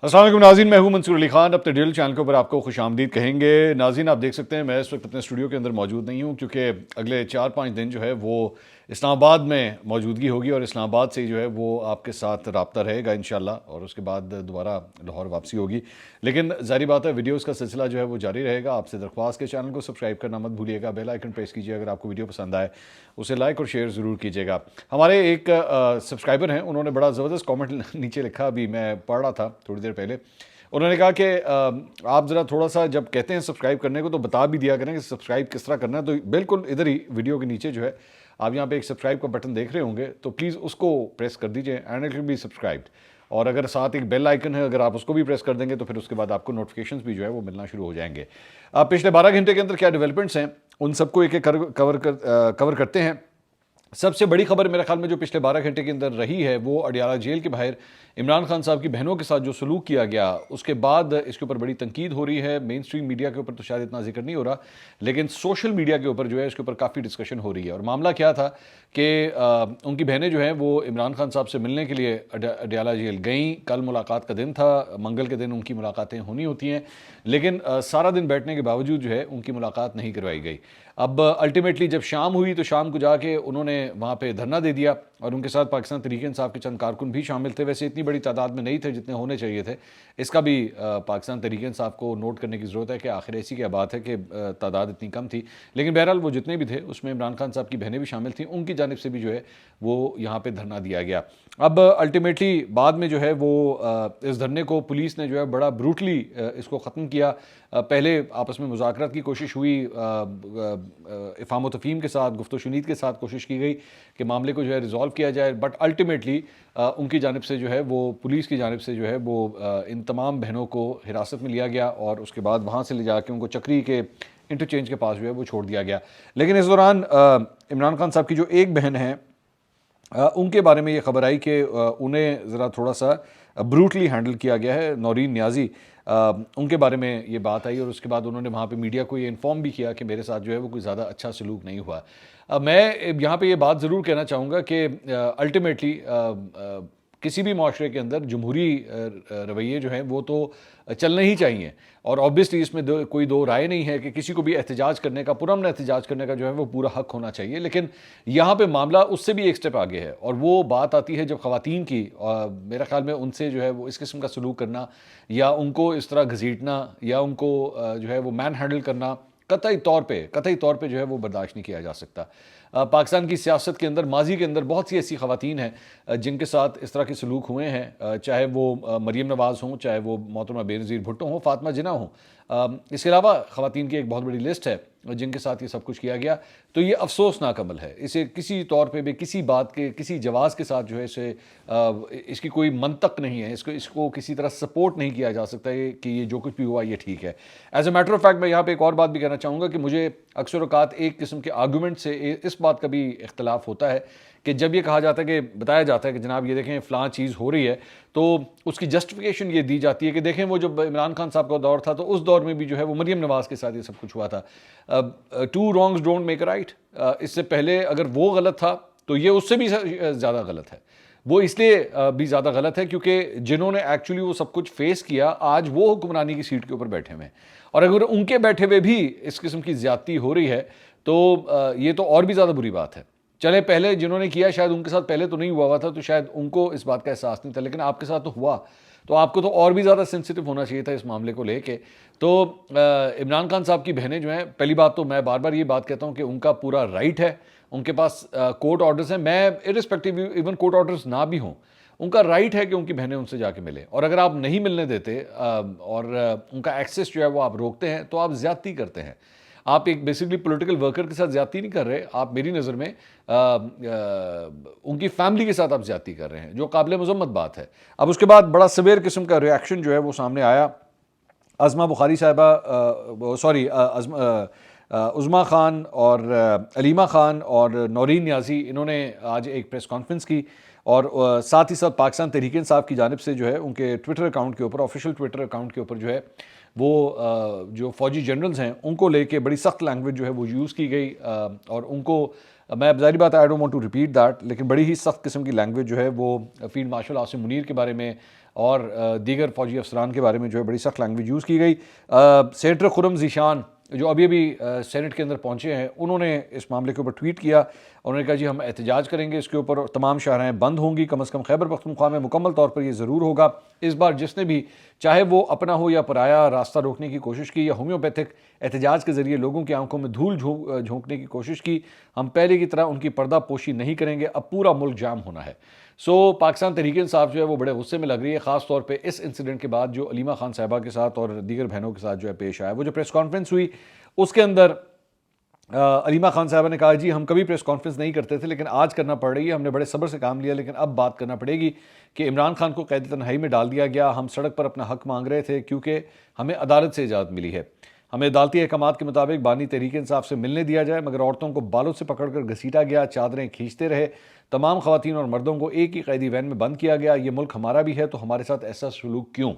السلام علیکم ناظرین، میں ہوں منصور علی خان، اپنے ڈیل چینل کے اوپر آپ کو خوش آمدید کہیں گے۔ ناظرین آپ دیکھ سکتے ہیں میں اس وقت اپنے اسٹوڈیو کے اندر موجود نہیں ہوں، کیونکہ اگلے 4-5 دن جو ہے وہ اسلام آباد میں موجودگی ہوگی، اور اسلام آباد سے جو ہے وہ آپ کے ساتھ رابطہ رہے گا انشاءاللہ، اور اس کے بعد دوبارہ لاہور واپسی ہوگی۔ لیکن ظاہری بات ہے ویڈیوز کا سلسلہ جو ہے وہ جاری رہے گا۔ آپ سے درخواست کے چینل کو سبسکرائب کرنا مت بھولیے گا، بیل آئیکن پریس کیجیے، اگر آپ کو ویڈیو پسند آئے اسے لائک اور شیئر ضرور کیجیے گا۔ ہمارے ایک سبسکرائبر ہیں، انہوں نے بڑا زبردست کامنٹ نیچے لکھا، ابھی میں پڑھ رہا تھا تھوڑی دیر پہلے۔ انہوں نے کہا کہ آپ ذرا تھوڑا سا جب کہتے ہیں سبسکرائب کرنے کو تو بتا بھی دیا کریں کہ سبسکرائب کس طرح کرنا ہے۔ تو بالکل ادھر ہی ویڈیو کے نیچے جو ہے آپ یہاں پہ ایک سبسکرائب کا بٹن دیکھ رہے ہوں گے، تو پلیز اس کو پریس کر دیجئے، and it will be subscribed. اور اگر ساتھ ایک بیل آئیکن ہے، اگر آپ اس کو بھی پریس کر دیں گے تو پھر اس کے بعد آپ کو نوٹیفیکیشنز بھی جو ہے وہ ملنا شروع ہو جائیں گے۔ پچھلے 12 گھنٹے کے اندر کیا ڈیولپمنٹس ہیں ان سب کو ایک ایک کور کرتے ہیں۔ سب سے بڑی خبر میرے خیال میں جو پچھلے 12 گھنٹے کے اندر رہی ہے وہ اڈیالہ جیل کے باہر عمران خان صاحب کی بہنوں کے ساتھ جو سلوک کیا گیا، اس کے بعد اس کے اوپر بڑی تنقید ہو رہی ہے۔ مین سٹریم میڈیا کے اوپر تو شاید اتنا ذکر نہیں ہو رہا، لیکن سوشل میڈیا کے اوپر جو ہے اس کے اوپر کافی ڈسکشن ہو رہی ہے۔ اور معاملہ کیا تھا کہ ان کی بہنیں جو ہیں وہ عمران خان صاحب سے ملنے کے لیے اڈیالہ جیل گئیں۔ کل ملاقات کا دن تھا، منگل کے دن ان کی ملاقاتیں ہونی ہوتی ہیں، لیکن سارا دن بیٹھنے کے باوجود جو ہے ان کی ملاقات نہیں کروائی گئی۔ اب الٹیمیٹلی جب شام ہوئی تو شام کو جا کے انہوں نے وہاں پہ دھرنا دے دیا، اور ان کے ساتھ پاکستان تحریک انصاف کے چند کارکن بھی شامل تھے۔ ویسے اتنی بڑی تعداد میں نہیں تھے جتنے ہونے چاہیے تھے، اس کا بھی پاکستان تحریک انصاف کو نوٹ کرنے کی ضرورت ہے کہ آخر ایسی کیا بات ہے کہ تعداد اتنی کم تھی۔ لیکن بہرحال وہ جتنے بھی تھے اس میں عمران خان صاحب کی بہنیں بھی شامل تھیں، ان کی جانب سے بھی جو ہے وہ یہاں پہ دھرنا دیا گیا۔ اب الٹیمیٹلی بعد میں جو ہے وہ اس دھرنے کو پولیس نے جو ہے بڑا بروٹلی اس کو ختم کیا۔ پہلے آپس میں مذاکرات کی کوشش ہوئی، افہام و تفہیم کے ساتھ، گفت و شنید کے ساتھ کوشش کی گئی کہ معاملے کو جو ہے ریزالو کیا جائے، بٹ الٹیمیٹلی ان کی جانب سے جو ہے وہ پولیس کی جانب سے جو ہے وہ ان تمام بہنوں کو حراست میں لیا گیا، اور اس کے بعد وہاں سے لے جا کے ان کو چکری کے انٹرچینج کے پاس جو ہے وہ چھوڑ دیا گیا۔ لیکن اس دوران عمران خان صاحب کی جو ایک بہن ہے ان کے بارے میں یہ خبر آئی کہ انہیں ذرا تھوڑا سا بروٹلی ہینڈل کیا گیا ہے، نورین نیازی، ان کے بارے میں یہ بات آئی، اور اس کے بعد انہوں نے وہاں پہ میڈیا کو یہ انفارم بھی کیا کہ میرے ساتھ جو ہے وہ کوئی زیادہ اچھا سلوک نہیں ہوا۔ میں یہاں پہ یہ بات ضرور کہنا چاہوں گا کہ الٹیمیٹلی کسی بھی معاشرے کے اندر جمہوری رویے جو ہیں وہ تو چلنے ہی چاہیے، اور آبویسلی اس میں کوئی دو رائے نہیں ہے کہ کسی کو بھی احتجاج کرنے کا، پرامن احتجاج کرنے کا جو ہے وہ پورا حق ہونا چاہیے۔ لیکن یہاں پہ معاملہ اس سے بھی ایک سٹیپ آگے ہے، اور وہ بات آتی ہے جب خواتین کی، میرے خیال میں ان سے جو ہے وہ اس قسم کا سلوک کرنا، یا ان کو اس طرح گھسیٹنا، یا ان کو جو ہے وہ مین ہینڈل کرنا قطعی طور پہ جو ہے وہ برداشت نہیں کیا جا سکتا۔ پاکستان کی سیاست کے اندر ماضی کے اندر بہت سی ایسی خواتین ہیں جن کے ساتھ اس طرح کے سلوک ہوئے ہیں، چاہے وہ مریم نواز ہوں، چاہے وہ محترمہ بینظیر بھٹو ہوں، فاطمہ جناح ہوں۔ اس کے علاوہ خواتین کی ایک بہت بڑی لسٹ ہے جن کے ساتھ یہ سب کچھ کیا گیا۔ تو یہ افسوسناک عمل ہے، اسے کسی طور پہ بھی کسی بات کے کسی جواز کے ساتھ جو ہے اس کی کوئی منطق نہیں ہے، اس کو کسی طرح سپورٹ نہیں کیا جا سکتا ہے کہ یہ جو کچھ بھی ہوا یہ ٹھیک ہے۔ As a matter of fact میں یہاں پہ ایک اور بات بھی کہنا چاہوں گا کہ مجھے اکثر اوقات ایک قسم کے آرگومنٹ سے اس بات کا بھی اختلاف ہوتا ہے کہ جب یہ کہا جاتا ہے کہ بتایا جاتا ہے کہ جناب یہ دیکھیں فلاں چیز ہو رہی ہے، تو اس کی جسٹیفیکیشن یہ دی جاتی ہے کہ دیکھیں وہ جب عمران خان صاحب کا دور تھا تو اس دور میں بھی جو ہے وہ مریم نواز کے ساتھ یہ سب کچھ ہوا تھا۔ Two wrongs don't make a right. اس سے پہلے اگر وہ غلط تھا تو یہ اس سے بھی زیادہ غلط ہے۔ وہ اس لیے بھی زیادہ غلط ہے کیونکہ جنہوں نے ایکچولی وہ سب کچھ فیس کیا آج وہ حکمرانی کی سیٹ کے اوپر بیٹھے ہوئے ہیں، اور اگر ان کے بیٹھے ہوئے بھی اس قسم کی زیادتی ہو رہی ہے تو یہ تو اور بھی زیادہ بری بات ہے۔ چلے پہلے جنہوں نے کیا شاید ان کے ساتھ پہلے تو نہیں ہوا تھا، تو شاید ان کو اس بات کا احساس نہیں تھا، لیکن آپ کے ساتھ تو ہوا، تو آپ کو تو اور بھی زیادہ سینسیٹیو ہونا چاہیے تھا اس معاملے کو لے کے۔ تو عمران خان صاحب کی بہنیں جو ہیں، پہلی بات تو میں بار بار یہ بات کہتا ہوں کہ ان کا پورا رائٹ ہے، ان کے پاس کورٹ آرڈرز ہیں، میں ارسپیکٹیو ایون کورٹ آرڈرز نہ بھی ہوں، ان کا رائٹ ہے کہ ان کی بہنیں ان سے جا کے ملے، اور اگر آپ نہیں ملنے دیتے اور ان کا ایکسیس جو ہے وہ آپ روکتے ہیں تو آپ زیادتی کرتے ہیں۔ آپ ایک بیسکلی پولیٹیکل ورکر کے ساتھ زیادتی نہیں کر رہے، آپ میری نظر میں ان کی فیملی کے ساتھ آپ زیادتی کر رہے ہیں، جو قابل مذمت بات ہے۔ اب اس کے بعد بڑا سویر قسم کا ریاکشن جو ہے وہ سامنے آیا۔ عظمہ بخاری صاحبہ عظمہ خان اور علیمہ خان اور نورین نیازی، انہوں نے آج ایک پریس کانفرنس کی، اور ساتھ ہی ساتھ پاکستان تحریک انصاف کی جانب سے جو ہے ان کے ٹویٹر اکاؤنٹ کے اوپر، آفیشیل ٹویٹر اکاؤنٹ کے اوپر جو ہے وہ جو فوجی جنرلز ہیں ان کو لے کے بڑی سخت لینگویج جو ہے وہ یوز کی گئی، اور ان کو میں ظاہری بات ہے I don't want to repeat that, لیکن بڑی ہی سخت قسم کی لینگویج جو ہے وہ فیلڈ مارشل عاصم منیر کے بارے میں اور دیگر فوجی افسران کے بارے میں جو ہے بڑی سخت لینگویج یوز کی گئی۔ سینیٹر خرم ذیشان جو ابھی سینٹ کے اندر پہنچے ہیں، انہوں نے اس معاملے کے اوپر ٹویٹ کیا، انہوں نے کہا جی ہم احتجاج کریں گے اس کے اوپر، تمام شاہراہیں بند ہوں گی، کم از کم خیبر پختونخوا میں مکمل طور پر یہ ضرور ہوگا۔ اس بار جس نے بھی چاہے وہ اپنا ہو یا پرایا راستہ روکنے کی کوشش کی یا ہومیوپیتھک احتجاج کے ذریعے لوگوں کی آنکھوں میں دھول جھونکنے کی کوشش کی، ہم پہلے کی طرح ان کی پردہ پوشی نہیں کریں گے، اب پورا ملک جام ہونا ہے۔ پاکستان تحریک انصاف جو ہے وہ بڑے غصے میں لگ رہی ہے، خاص طور پہ اس انسیڈنٹ کے بعد جو علیمہ خان صاحبہ کے ساتھ اور دیگر بہنوں کے ساتھ جو ہے پیش آیا۔ وہ جو پریس کانفرنس ہوئی اس کے اندر علیمہ خان صاحبہ نے کہا جی ہم کبھی پریس کانفرنس نہیں کرتے تھے لیکن آج کرنا پڑ رہی ہے، ہم نے بڑے صبر سے کام لیا لیکن اب بات کرنا پڑے گی کہ عمران خان کو قید تنہائی میں ڈال دیا گیا، ہم سڑک پر اپنا حق مانگ رہے تھے کیونکہ ہمیں عدالت سے اجازت ملی ہے، ہمیں عدالتی احکامات کے مطابق بانی تحریک انصاف سے ملنے دیا جائے، مگر عورتوں کو بالوں سے پکڑ کر گھسیٹا گیا، چادریں کھینچتے رہے، تمام خواتین اور مردوں کو ایک ہی قیدی وین میں بند کیا گیا، یہ ملک ہمارا بھی ہے تو ہمارے ساتھ ایسا سلوک کیوں؟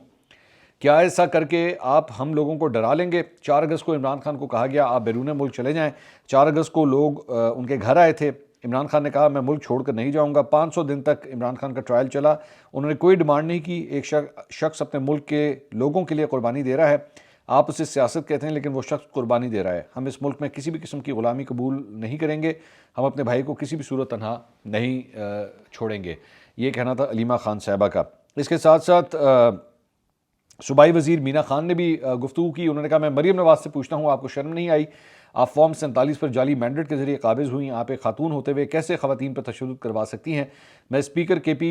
کیا ایسا کر کے آپ ہم لوگوں کو ڈرا لیں گے؟ 4 اگست کو عمران خان کو کہا گیا آپ بیرون ملک چلے جائیں، 4 اگست کو لوگ ان کے گھر آئے تھے، عمران خان نے کہا میں ملک چھوڑ کر نہیں جاؤں گا، 500 دن تک عمران خان کا ٹرائل چلا، انہوں نے کوئی ڈیمانڈ نہیں کی، ایک شخص اپنے ملک کے لوگوں کے لیے قربانی دے رہا ہے، آپ اسے سیاست کہتے ہیں لیکن وہ شخص قربانی دے رہا ہے، ہم اس ملک میں کسی بھی قسم کی غلامی قبول نہیں کریں گے، ہم اپنے بھائی کو کسی بھی صورت تنہا نہیں چھوڑیں گے، یہ کہنا تھا علیمہ خان صاحبہ کا۔ اس کے ساتھ ساتھ صوبائی وزیر مینا خان نے بھی گفتگو کی، انہوں نے کہا میں مریم نواز سے پوچھتا ہوں آپ کو شرم نہیں آئی؟ آپ فارم 47 پر جعلی مینڈیٹ کے ذریعے قابض ہوئیں، آپ ایک خاتون ہوتے ہوئے کیسے خواتین پر تشدد کروا سکتی ہیں؟ میں اسپیکر کے پی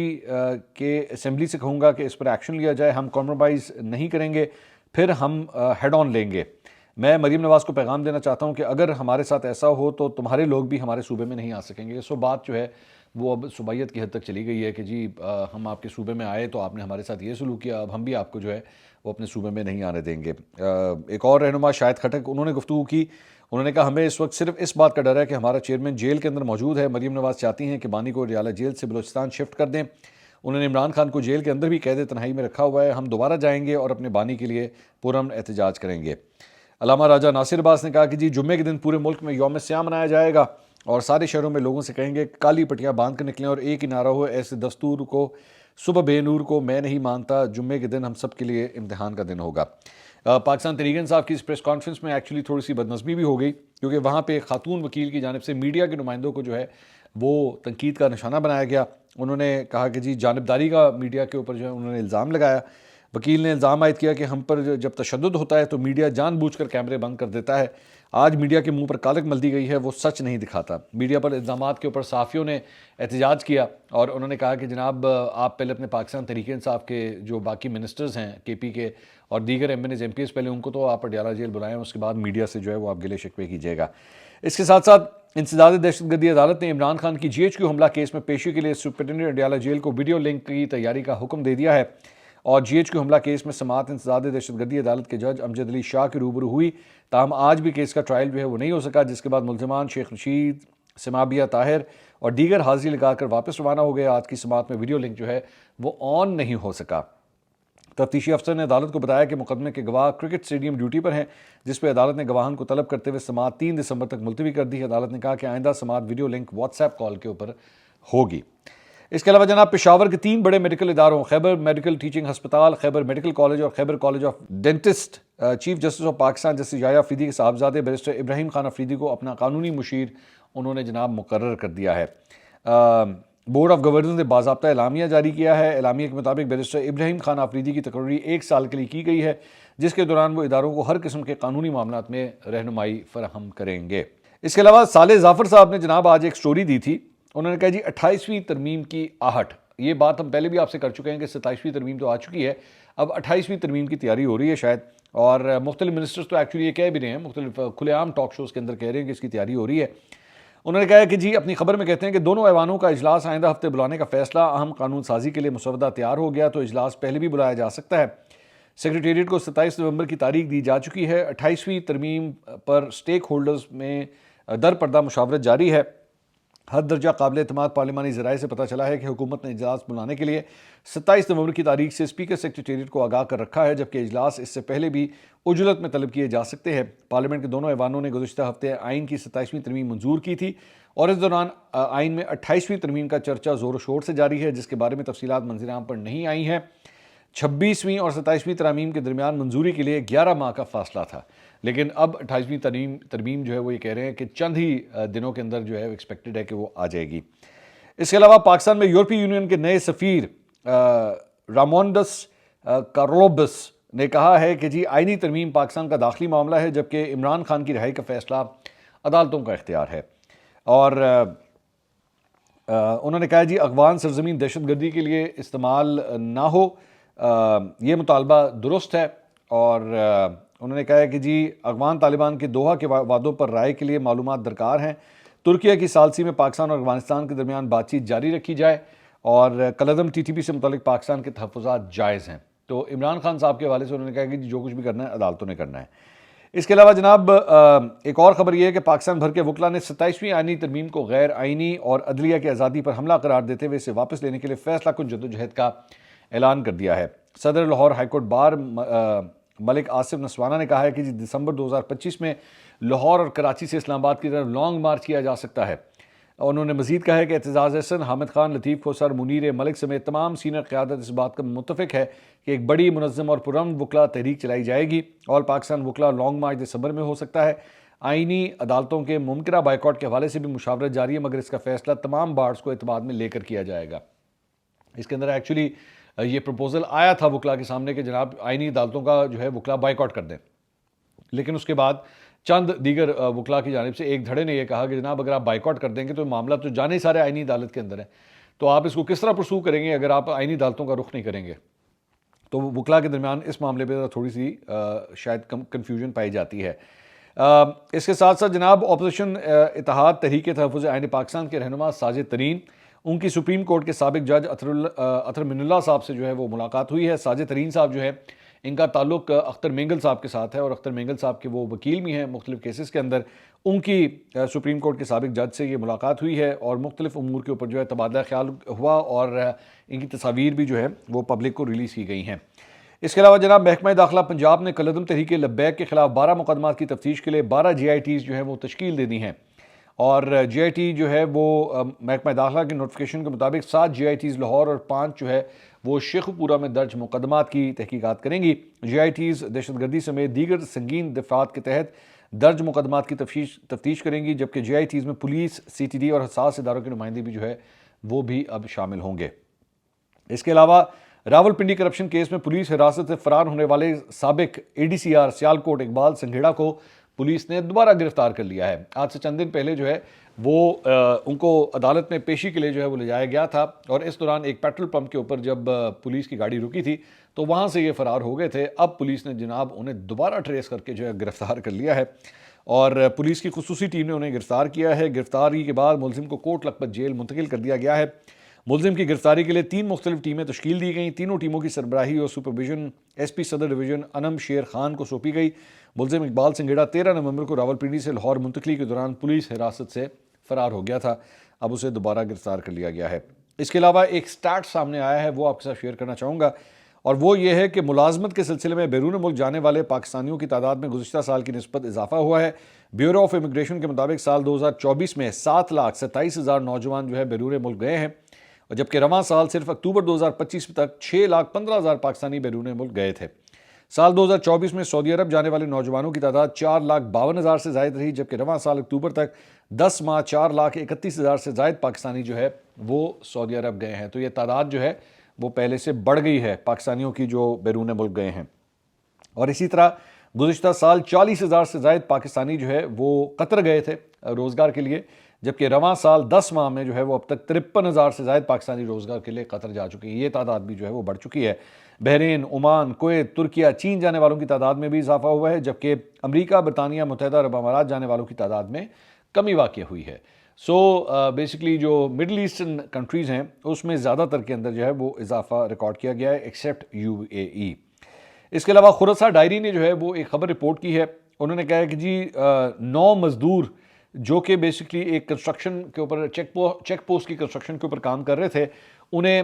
کے اسمبلی سے کہوں گا کہ اس پر ایکشن لیا جائے، ہم کمپرومائز نہیں کریں گے، پھر ہم ہیڈ آن لیں گے۔ میں مریم نواز کو پیغام دینا چاہتا ہوں کہ اگر ہمارے ساتھ ایسا ہو تو تمہارے لوگ بھی ہمارے صوبے میں نہیں آ سکیں گے۔ بات جو ہے وہ اب صوبائیت کی حد تک چلی گئی ہے کہ جی ہم آپ کے صوبے میں آئے تو آپ نے ہمارے ساتھ یہ سلوک کیا، اب ہم بھی آپ کو جو ہے وہ اپنے صوبے میں نہیں آنے دیں گے۔ ایک اور رہنما شاہد خٹک انہوں نے گفتگو کی، انہوں نے کہا ہمیں اس وقت صرف اس بات کا ڈر ہے کہ ہمارا چیئرمین جیل کے اندر موجود ہے، مریم نواز چاہتی ہیں کہ بانی کو ریالہ جیل سے بلوچستان شفٹ کر دیں، انہوں نے عمران خان کو جیل کے اندر بھی قید تنہائی میں رکھا ہوا ہے، ہم دوبارہ جائیں گے اور اپنے بانی کے لیے پرامن احتجاج کریں گے۔ علامہ راجہ ناصر عباس نے کہا کہ جی جمعے کے دن پورے ملک میں یوم سیام منایا جائے گا اور سارے شہروں میں لوگوں سے کہیں گے کالی پٹیاں باندھ کر نکلیں اور ایک ہی نعرہ ہو ایسے دستور کو صبح بے نور کو میں نہیں مانتا، جمعے کے دن ہم سب کے لیے امتحان کا دن ہوگا۔ پاکستان تحریک انصاف کی اس پریس کانفرنس میں ایکچولی تھوڑی سی بدنظمی بھی ہو گئی کیونکہ وہاں پہ خاتون وکیل کی جانب سے میڈیا کے نمائندوں کو جو ہے وہ تنقید کا نشانہ بنایا گیا، انہوں نے کہا کہ جی جانبداری کا میڈیا کے اوپر جو ہے انہوں نے الزام لگایا، وکیل نے الزام عائد کیا کہ ہم پر جب تشدد ہوتا ہے تو میڈیا جان بوجھ کر کیمرے بند کر دیتا ہے، آج میڈیا کے منہ پر کالک مل دی گئی ہے، وہ سچ نہیں دکھاتا۔ میڈیا پر الزامات کے اوپر صحافیوں نے احتجاج کیا اور انہوں نے کہا کہ جناب آپ پہلے اپنے پاکستان تحریک انصاف کے جو باقی منسٹرز ہیں کے پی کے اور دیگر MNAs MPs پہلے ان کو تو آپ اڈیالہ جیل بلائیں، اس کے بعد میڈیا سے جو ہے وہ آپ گلے شکوے کیجیے گا۔ اس کے ساتھ ساتھ انسداد دہشت گردی عدالت نے عمران خان کی GHQ حملہ کیس میں پیشی کے لیے سپرنٹنڈنٹ اڈیالہ جیل کو ویڈیو لنک کی تیاری کا حکم دے دیا ہے اور GHQ حملہ کیس میں سماعت انسداد دہشت گردی عدالت کے جج امجد علی شاہ کے روبرو ہوئی، تاہم آج بھی کیس کا ٹرائل جو ہے وہ نہیں ہو سکا، جس کے بعد ملزمان شیخ رشید، سمابیہ طاہر اور دیگر حاضری لگا کر واپس روانہ ہو گئے۔ آج کی سماعت میں ویڈیو لنک جو ہے وہ آن نہیں ہو سکا۔ تفتیشی افسر نے عدالت کو بتایا کہ مقدمے کے گواہ کرکٹ اسٹیڈیم ڈیوٹی پر ہیں، جس پہ عدالت نے گواہان کو طلب کرتے ہوئے سماعت 3 دسمبر تک ملتوی کر دی ہے۔ عدالت نے کہا کہ آئندہ سماعت video link what's app call کے اوپر ہوگی۔ اس کے علاوہ جناب پشاور کے 3 بڑے میڈیکل اداروں خیبر میڈیکل ٹیچنگ ہسپتال، خیبر میڈیکل کالج اور Khyber college of dentist chief justice of Pakistan justice Yahya Afridi کے صاحبزادے بیرسٹر ابراہیم خان افریدی کو اپنا قانونی مشیر انہوں نے جناب مقرر کر دیا ہے۔ بورڈ آف گورنرز نے باضابطہ اعلامیہ جاری کیا ہے، اعلامیہ کے مطابق بیرسٹر ابراہیم خان افریدی کی تقرری 1 سال کے لیے کی گئی ہے، جس کے دوران وہ اداروں کو ہر قسم کے قانونی معاملات میں رہنمائی فراہم کریں گے۔ اس کے علاوہ صالح ظافر صاحب نے جناب آج ایک سٹوری دی تھی، انہوں نے کہا جی 28ویں ترمیم کی آہٹ، یہ بات ہم پہلے بھی آپ سے کر چکے ہیں کہ 27ویں ترمیم تو آ چکی ہے، اب 28ویں ترمیم کی تیاری ہو رہی ہے شاید، اور مختلف منسٹرز تو ایکچولی یہ کہہ بھی رہے ہیں، مختلف کھلے عام ٹاک شوز کے اندر کہہ رہے ہیں کہ اس کی تیاری ہو رہی ہے۔ انہوں نے کہا کہ جی اپنی خبر میں کہتے ہیں کہ دونوں ایوانوں کا اجلاس آئندہ ہفتے بلانے کا فیصلہ، اہم قانون سازی کے لیے مسودہ تیار ہو گیا تو اجلاس پہلے بھی بلایا جا سکتا ہے۔ سیکریٹریٹ کو 27 نومبر کی تاریخ دی جا چکی ہے۔ 28ویں ترمیم پر سٹیک ہولڈرز میں در پردہ مشاورت جاری ہے۔ ہر درجہ قابل اعتماد پارلیمانی ذرائع سے پتہ چلا ہے کہ حکومت نے اجلاس بلانے کے لیے 27 نومبر کی تاریخ سے اسپیکر سیکریٹریٹ کو آگاہ کر رکھا ہے، جبکہ اجلاس اس سے پہلے بھی عجلت میں طلب کیے جا سکتے ہیں۔ پارلیمنٹ کے دونوں ایوانوں نے گزشتہ ہفتے آئین کی 27ویں ترمیم منظور کی تھی اور اس دوران آئین میں 28ویں ترمیم کا چرچا زور و شور سے جاری ہے، جس کے بارے میں تفصیلات منظر عام پر نہیں آئی ہیں۔ 26ویں اور 27ویں ترامیم کے درمیان منظوری کے لیے 11 ماہ کا فاصلہ تھا، لیکن اب 28ویں ترمیم جو ہے وہ یہ کہہ رہے ہیں کہ چند ہی دنوں کے اندر جو ہے ایکسپیکٹڈ ہے کہ وہ آ جائے گی۔ اس کے علاوہ پاکستان میں یورپی یونین کے نئے سفیر رامونڈس کارلوبس نے کہا ہے کہ آئینی ترمیم پاکستان کا داخلی معاملہ ہے، جبکہ عمران خان کی رہائی کا فیصلہ عدالتوں کا اختیار ہے۔ اور انہوں نے کہا افغان سرزمین دہشت گردی کے لیے استعمال نہ ہو، یہ مطالبہ درست ہے۔ اور انہوں نے کہا ہے کہ افغان طالبان کے دوحہ کے وعدوں پر رائے کے لیے معلومات درکار ہیں۔ ترکیہ کی ثالثی میں پاکستان اور افغانستان کے درمیان بات چیت جاری رکھی جائے اور کالعدم ٹی ٹی پی سے متعلق پاکستان کے تحفظات جائز ہیں۔ تو عمران خان صاحب کے حوالے سے انہوں نے کہا کہ جو کچھ بھی کرنا ہے عدالتوں نے کرنا ہے۔ اس کے علاوہ جناب ایک اور خبر یہ ہے کہ پاکستان بھر کے وکلاء نے 27ویں آئینی ترمیم کو غیر آئینی اور عدلیہ کی آزادی پر حملہ قرار دیتے ہوئے اسے واپس لینے کے لیے فیصلہ کن جدوجہد کا اعلان کر دیا ہے۔ صدر لاہور ہائی کورٹ بار ملک آصف نسوانہ نے کہا ہے کہ دسمبر 2025 میں لاہور اور کراچی سے اسلام آباد کی طرف لانگ مارچ کیا جا سکتا ہے۔ انہوں نے مزید کہا ہے کہ اعتزاز احسن، حامد خان، لطیف کوثر، منیر ملک سمیت تمام سینئر قیادت اس بات کا متفق ہے کہ ایک بڑی منظم اور پرامن وکلا تحریک چلائی جائے گی۔ آل پاکستان وکلا لانگ مارچ دسمبر میں ہو سکتا ہے۔ آئینی عدالتوں کے ممکنہ بائیکاٹ کے حوالے سے بھی مشاورت جاری ہے، مگر اس کا فیصلہ تمام بارڈز کو اعتماد میں لے کر کیا جائے گا۔ اس کے اندر ایکچولی یہ پروپوزل آیا تھا وکلا کے سامنے کہ جناب آئینی عدالتوں کا جو ہے وکلا بائیکاٹ کر دیں، لیکن اس کے بعد چند دیگر وکلا کی جانب سے ایک دھڑے نے یہ کہا کہ جناب اگر آپ بائیکاٹ کر دیں گے تو معاملہ تو جانے سارے آئینی عدالت کے اندر ہے، تو آپ اس کو کس طرح پرسو کریں گے اگر آپ آئینی عدالتوں کا رخ نہیں کریں گے؟ تو وکلا کے درمیان اس معاملے پہ تھوڑی سی شاید کنفیوژن پائی جاتی ہے۔ اس کے ساتھ ساتھ جناب اپوزیشن اتحاد تحریک تحفظ آئین پاکستان کے رہنما ساجد ترین، ان کی سپریم کورٹ کے سابق جج اطہر من اللہ صاحب سے جو ہے وہ ملاقات ہوئی ہے۔ ساجد ترین صاحب جو ہے ان کا تعلق اختر مینگل صاحب کے ساتھ ہے اور اختر مینگل صاحب کے وہ وکیل بھی ہیں مختلف کیسز کے اندر۔ ان کی سپریم کورٹ کے سابق جج سے یہ ملاقات ہوئی ہے اور مختلف امور کے اوپر جو ہے تبادلہ خیال ہوا اور ان کی تصاویر بھی جو ہے وہ پبلک کو ریلیز کی گئی ہیں۔ اس کے علاوہ جناب محکمہ داخلہ پنجاب نے کالعدم تحریک لبیک کے خلاف 12 مقدمات کی تفتیش کے لیے 12 جی آئی ٹیز جو ہے وہ تشکیل دے دی ہیں، اور جی آئی ٹی جو ہے وہ محکمہ داخلہ کے نوٹیفیکیشن کے مطابق 7 جی آئی ٹیز لاہور اور 5 جو ہے وہ شیخو پورہ میں درج مقدمات کی تحقیقات کریں گی۔ جی آئی ٹیز دہشت گردی سمیت دیگر سنگین دفعات کے تحت درج مقدمات کی تفتیش کریں گی، جبکہ جی آئی ٹیز میں پولیس، سی ٹی ڈی اور حساس اداروں کے نمائندے بھی جو ہے وہ بھی اب شامل ہوں گے۔ اس کے علاوہ راولپنڈی کرپشن کیس میں پولیس حراست سے فرار ہونے والے سابق A D C R Sialkot Iqbal Singhera کو پولیس نے دوبارہ گرفتار کر لیا ہے۔ آج سے چند دن پہلے جو ہے وہ ان کو عدالت میں پیشی کے لیے جو ہے وہ لے جایا گیا تھا، اور اس دوران ایک پیٹرول پمپ کے اوپر جب پولیس کی گاڑی رکی تھی تو وہاں سے یہ فرار ہو گئے تھے۔ اب پولیس نے جناب انہیں دوبارہ ٹریس کر کے جو ہے گرفتار کر لیا ہے، اور پولیس کی خصوصی ٹیم نے انہیں گرفتار کیا ہے۔ گرفتاری کے بعد ملزم کو کوٹ لکھپت جیل منتقل کر دیا گیا ہے۔ ملزم کی گرفتاری کے لیے 3 مختلف ٹیمیں تشکیل دی گئیں۔ تینوں ٹیموں کی سربراہی اور سپرویژن ایس پی صدر ڈویژن انم شیر خان کو سونپی گئی۔ ملزم اقبال سنگھیڑا 13 نومبر کو راولپنڈی سے لاہور منتقلی کے دوران پولیس حراست سے فرار ہو گیا تھا، اب اسے دوبارہ گرفتار کر لیا گیا ہے۔ اس کے علاوہ ایک سٹیٹ سامنے آیا ہے، وہ آپ کے ساتھ شیئر کرنا چاہوں گا، اور وہ یہ ہے کہ ملازمت کے سلسلے میں بیرون ملک جانے والے پاکستانیوں کی تعداد میں گزشتہ سال کی نسبت اضافہ ہوا ہے۔ بیورو آف امیگریشن کے مطابق سال 2024 میں 7,27,000 نوجوان جو ہے بیرون ملک گئے ہیں، اور جبکہ رواں سال صرف اکتوبر 2025 تک 6,15,000 پاکستانی بیرون ملک گئے تھے۔ سال 2024 میں سعودی عرب جانے والے نوجوانوں کی تعداد 4,52,000 سے زائد رہی، جبکہ رواں سال اکتوبر تک 10 ماہ 4,31,000 سے زائد پاکستانی جو ہے وہ سعودی عرب گئے ہیں۔ تو یہ تعداد جو ہے وہ پہلے سے بڑھ گئی ہے پاکستانیوں کی جو بیرون ملک گئے ہیں، اور اسی طرح گزشتہ سال 40,000 سے زائد پاکستانی جو ہے وہ قطر گئے تھے روزگار کے لیے، جبکہ رواں سال 10 ماہ میں جو ہے وہ اب تک 53,000 سے زائد پاکستانی روزگار کے لیے قطر جا چکی ہیں۔ یہ تعداد بھی جو ہے وہ بڑھ چکی ہے۔ بحرین، عمان، کویت، ترکیہ، چین جانے والوں کی تعداد میں بھی اضافہ ہوا ہے، جبکہ امریکہ، برطانیہ، متحدہ عرب امارات جانے والوں کی تعداد میں کمی واقع ہوئی ہے۔ بیسیکلی جو مڈل ایسٹرن کنٹریز ہیں اس میں زیادہ تر کے اندر جو ہے وہ اضافہ ریکارڈ کیا گیا ہے ایکسیپٹ یو اے ای۔ اس کے علاوہ خورسہ ڈائری نے جو ہے وہ ایک خبر رپورٹ کی ہے، انہوں نے کہا ہے کہ 9 مزدور جو کہ بیسکلی ایک کنسٹرکشن کے اوپر چیک پوسٹ کی کنسٹرکشن کے اوپر کام کر رہے تھے، انہیں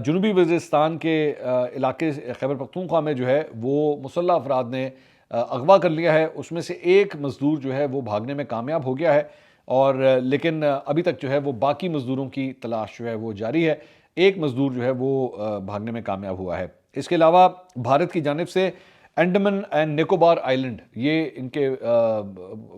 جنوبی وزیرستان کے علاقے خیبر پختونخوا میں جو ہے وہ مسلح افراد نے اغوا کر لیا ہے۔ اس میں سے ایک مزدور جو ہے وہ بھاگنے میں کامیاب ہو گیا ہے، اور لیکن ابھی تک جو ہے وہ باقی مزدوروں کی تلاش جو ہے وہ جاری ہے۔ ایک مزدور جو ہے وہ بھاگنے میں کامیاب ہوا ہے۔ اس کے علاوہ بھارت کی جانب سے انڈمان اینڈ نکوبار آئلینڈ، یہ ان کے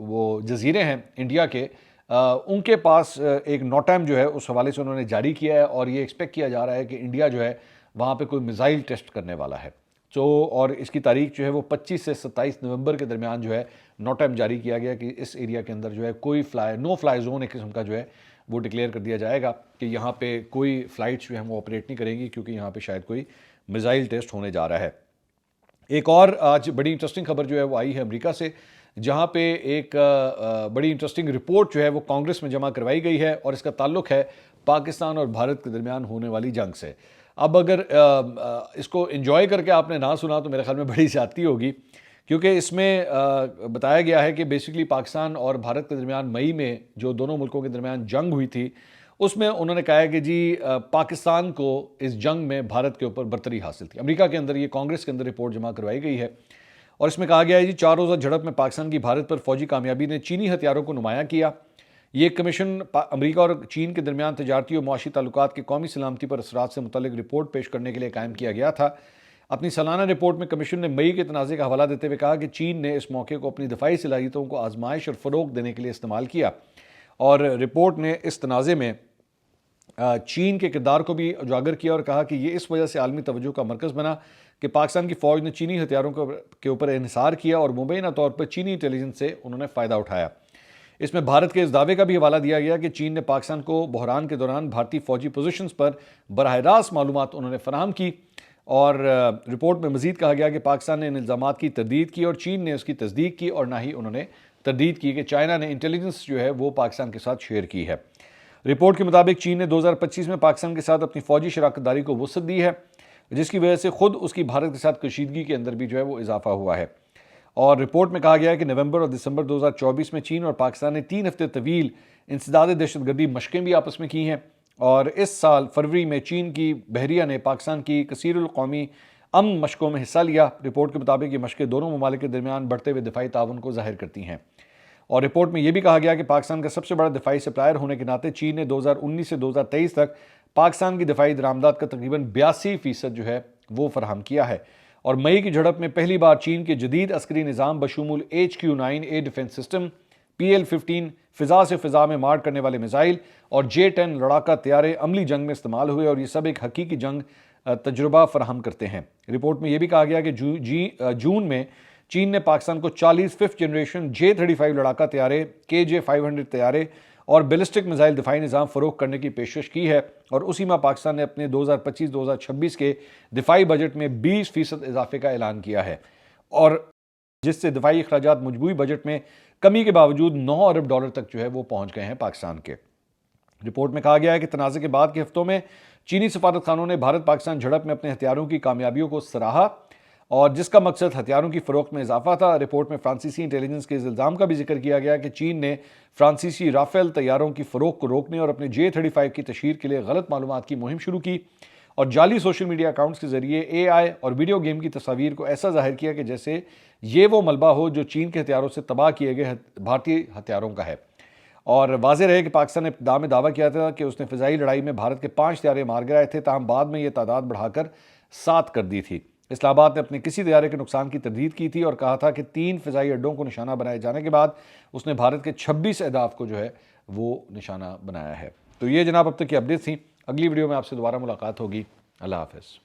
وہ جزیرے ہیں انڈیا کے، ان کے پاس ایک نوٹام جو ہے اس حوالے سے انہوں نے جاری کیا ہے، اور یہ ایکسپیکٹ کیا جا رہا ہے کہ انڈیا جو ہے وہاں پہ کوئی میزائل ٹیسٹ کرنے والا ہے۔ اور اس کی تاریخ جو ہے وہ 25 سے 27 نومبر کے درمیان جو ہے نوٹام جاری کیا گیا کہ اس ایریا کے اندر جو ہے کوئی نو فلائی زون ایک قسم کا جو ہے وہ ڈکلیئر کر دیا جائے گا کہ یہاں پہ کوئی فلائٹس جو ہیں وہ آپریٹ نہیں کریں گی، کیونکہ یہاں پہ شاید کوئی میزائل ٹیسٹ ہونے جا رہا ہے۔ ایک اور آج بڑی انٹرسٹنگ خبر جو ہے وہ آئی ہے امریکہ سے، جہاں پہ ایک بڑی انٹرسٹنگ رپورٹ جو ہے وہ کانگریس میں جمع کروائی گئی ہے، اور اس کا تعلق ہے پاکستان اور بھارت کے درمیان ہونے والی جنگ سے۔ اب اگر اس کو انجوائے کر کے آپ نے نہ سنا تو میرے خیال میں بڑی زیادتی ہوگی، کیونکہ اس میں بتایا گیا ہے کہ بیسکلی پاکستان اور بھارت کے درمیان مئی میں جو دونوں ملکوں کے درمیان جنگ ہوئی تھی، اس میں انہوں نے کہا ہے کہ جی پاکستان کو اس جنگ میں بھارت کے اوپر برتری حاصل تھی۔ امریکہ کے اندر یہ کانگریس کے اندر رپورٹ جمع کروائی گئی ہے، اور اس میں کہا گیا ہے جی 4 روزہ جھڑپ میں پاکستان کی بھارت پر فوجی کامیابی نے چینی ہتھیاروں کو نمایاں کیا۔ یہ کمیشن امریکہ اور چین کے درمیان تجارتی اور معاشی تعلقات کے قومی سلامتی پر اثرات سے متعلق رپورٹ پیش کرنے کے لیے قائم کیا گیا تھا۔ اپنی سالانہ رپورٹ میں کمیشن نے مئی کے تنازع کا حوالہ دیتے ہوئے کہا کہ چین نے اس موقع کو اپنی دفاعی صلاحیتوں کو آزمائش اور فروغ دینے کے لیے استعمال کیا، اور رپورٹ نے اس تنازع میں چین کے کردار کو بھی اجاگر کیا اور کہا کہ یہ اس وجہ سے عالمی توجہ کا مرکز بنا کہ پاکستان کی فوج نے چینی ہتھیاروں کے اوپر انحصار کیا، اور مبینہ طور پر چینی انٹیلیجنس سے انہوں نے فائدہ اٹھایا۔ اس میں بھارت کے اس دعوے کا بھی حوالہ دیا گیا کہ چین نے پاکستان کو بحران کے دوران بھارتی فوجی پوزیشنز پر براہ راست معلومات انہوں نے فراہم کی، اور رپورٹ میں مزید کہا گیا کہ پاکستان نے ان الزامات کی تردید کی اور چین نے اس کی تصدیق کی، اور نہ ہی انہوں نے تردید کی کہ چائنا نے انٹیلیجنس جو ہے وہ پاکستان کے ساتھ شیئر کی ہے۔ رپورٹ کے مطابق چین نے 2025 میں پاکستان کے ساتھ اپنی فوجی شراکت داری کو وسعت دی ہے، جس کی وجہ سے خود اس کی بھارت کے ساتھ کشیدگی کے اندر بھی جو ہے وہ اضافہ ہوا ہے۔ اور رپورٹ میں کہا گیا ہے کہ نومبر اور دسمبر 2024 میں چین اور پاکستان نے 3 ہفتے طویل انسداد دہشت گردی مشقیں بھی آپس میں کی ہیں، اور اس سال فروری میں چین کی بحریہ نے پاکستان کی کثیر القومی امن مشقوں میں حصہ لیا۔ رپورٹ کے مطابق یہ مشقیں دونوں ممالک کے درمیان بڑھتے ہوئے دفاعی تعاون کو ظاہر کرتی ہیں، اور رپورٹ میں یہ بھی کہا گیا کہ پاکستان کا سب سے بڑا دفاعی سپلائر ہونے کے ناطے چین نے 2019 سے 2023 تک پاکستان کی دفاعی درآمدات کا تقریباً 82% جو ہے وہ فراہم کیا ہے۔ اور مئی کی جھڑپ میں پہلی بار چین کے جدید عسکری نظام بشمول HQ-9 air defence system, PL-15 فضا سے فضا میں مار کرنے والے میزائل، اور J-10 لڑاکا طیارے عملی جنگ میں استعمال ہوئے، اور یہ سب ایک حقیقی جنگ تجربہ فراہم کرتے ہیں۔ رپورٹ میں یہ بھی کہا گیا کہ جون میں چین نے پاکستان کو 40 5th جنریشن J-35 لڑاکا طیارے، KJ-500 طیارے اور بیلسٹک میزائل دفاعی نظام فروغ کرنے کی پیشکش کی ہے، اور اسی ماہ پاکستان نے اپنے 2025-2026 کے دفاعی بجٹ میں 20% اضافے کا اعلان کیا ہے، اور جس سے دفاعی اخراجات مجموعی بجٹ میں کمی کے باوجود $9 ارب تک جو ہے وہ پہنچ گئے ہیں پاکستان کے۔ رپورٹ میں کہا گیا ہے کہ تنازع کے بعد کے ہفتوں میں چینی سفارت خانوں نے بھارت پاکستان جھڑپ میں اپنے ہتھیاروں کی کامیابیوں کو سراہا، اور جس کا مقصد ہتھیاروں کی فروخت میں اضافہ تھا۔ رپورٹ میں فرانسیسی انٹیلیجنس کے اس الزام کا بھی ذکر کیا گیا کہ چین نے فرانسیسی رافیل طیاروں کی فروخت کو روکنے اور اپنے J-35 کی تشہیر کے لیے غلط معلومات کی مہم شروع کی، اور جعلی سوشل میڈیا اکاؤنٹس کے ذریعے AI اور ویڈیو گیم کی تصاویر کو ایسا ظاہر کیا کہ جیسے یہ وہ ملبہ ہو جو چین کے ہتھیاروں سے تباہ کیے گئے بھارتی ہتھیاروں کا ہے۔ اور واضح رہے کہ پاکستان نے ابتدا میں دعویٰ کیا تھا کہ اس نے فضائی لڑائی میں بھارت کے 5 طیارے مار گرائے تھے، تاہم بعد میں یہ تعداد بڑھا کر 7 کر دی تھی۔ اسلام آباد نے اپنے کسی طیارے کے نقصان کی تردید کی تھی اور کہا تھا کہ 3 فضائی اڈوں کو نشانہ بنائے جانے کے بعد اس نے بھارت کے 26 اہداف کو جو ہے وہ نشانہ بنایا ہے۔ تو یہ جناب اب تک کی اپڈیٹ تھیں۔ اگلی ویڈیو میں آپ سے دوبارہ ملاقات ہوگی۔ اللہ حافظ۔